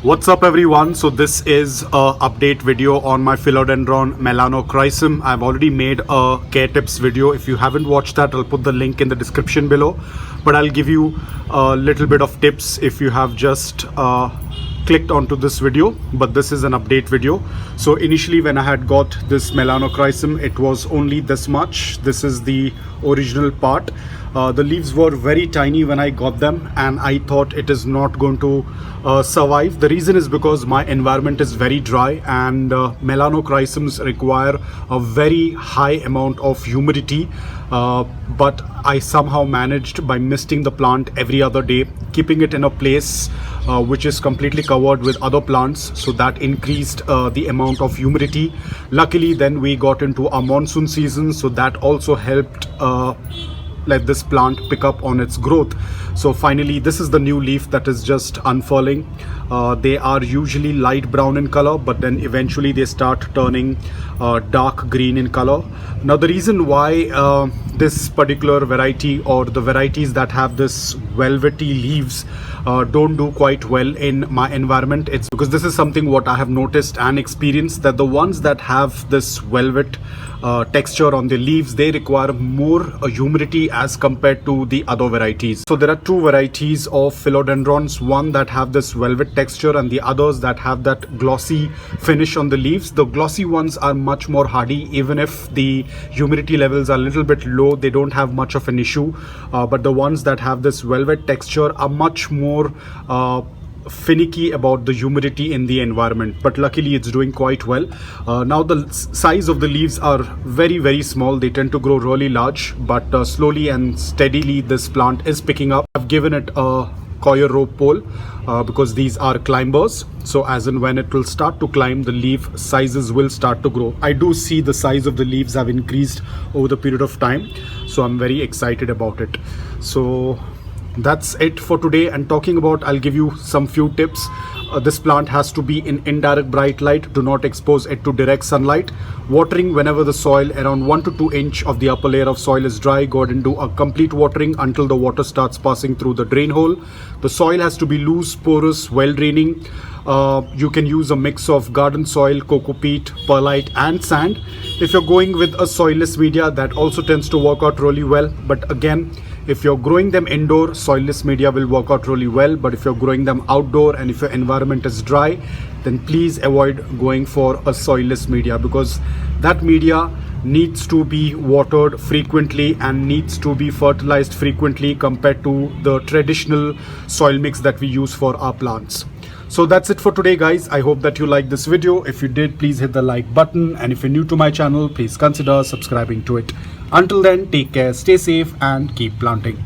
What's up everyone? So this is a update video on my Philodendron Melanochrysum. I've already made a care tips video. If you haven't watched that, I'll put the link in the description below. But I'll give you a little bit of tips if you have just clicked onto this video. But this is an update video. So initially when I had got this Melanochrysum, it was only this much. This is the original part. The leaves were very tiny when I got them, and I thought it is not going to survive. The reason is because my environment is very dry, and Melanochrysums require a very high amount of humidity. But I somehow managed by misting the plant every other day, keeping it in a place which is completely covered with other plants, so that increased the amount of humidity. Luckily then we got into a monsoon season, so that also helped let this plant pick up on its growth. So finally this is the new leaf that is just unfurling. They are usually light brown in color, but then eventually they start turning dark green in color. Now the reason why this particular variety, or the varieties that have this velvety leaves, don't do quite well in my environment, it's because this is something what I have noticed and experienced, that the ones that have this velvet texture on the leaves, they require more humidity as compared to the other varieties. So there are two varieties of philodendrons, one that have this velvet texture and the others that have that glossy finish on the leaves. The glossy ones are much more hardy. Even if the humidity levels are a little bit low, they don't have much of an issue, but the ones that have this velvet texture are much more finicky about the humidity in the environment. But luckily it's doing quite well. Now the size of the leaves are very small. They tend to grow really large, but slowly and steadily this plant is picking up. I've given it a coir rope pole because these are climbers, so as and when it will start to climb, the leaf sizes will start to grow. I do see the size of the leaves have increased over the period of time, so I'm very excited about it. So that's it for today. And talking about, I'll give you some few tips. This plant has to be in indirect bright light. Do not expose it to direct sunlight. Watering whenever the soil around 1 to 2 inch of the upper layer of soil is dry. Go ahead and do a complete watering until the water starts passing through the drain hole. The soil has to be loose, porous, well draining. You can use a mix of garden soil, coco peat, perlite and sand. If you're going with a soilless media, that also tends to work out really well. But again, if you're growing them indoor, soilless media will work out really well. But if you're growing them outdoor and if your environment is dry, then please avoid going for a soilless media, because that media needs to be watered frequently and needs to be fertilized frequently compared to the traditional soil mix that we use for our plants. So that's it for today, guys. I hope that you liked this video. If you did, please hit the like button, and if you're new to my channel, please consider subscribing to it. Until then, take care, stay safe and keep planting.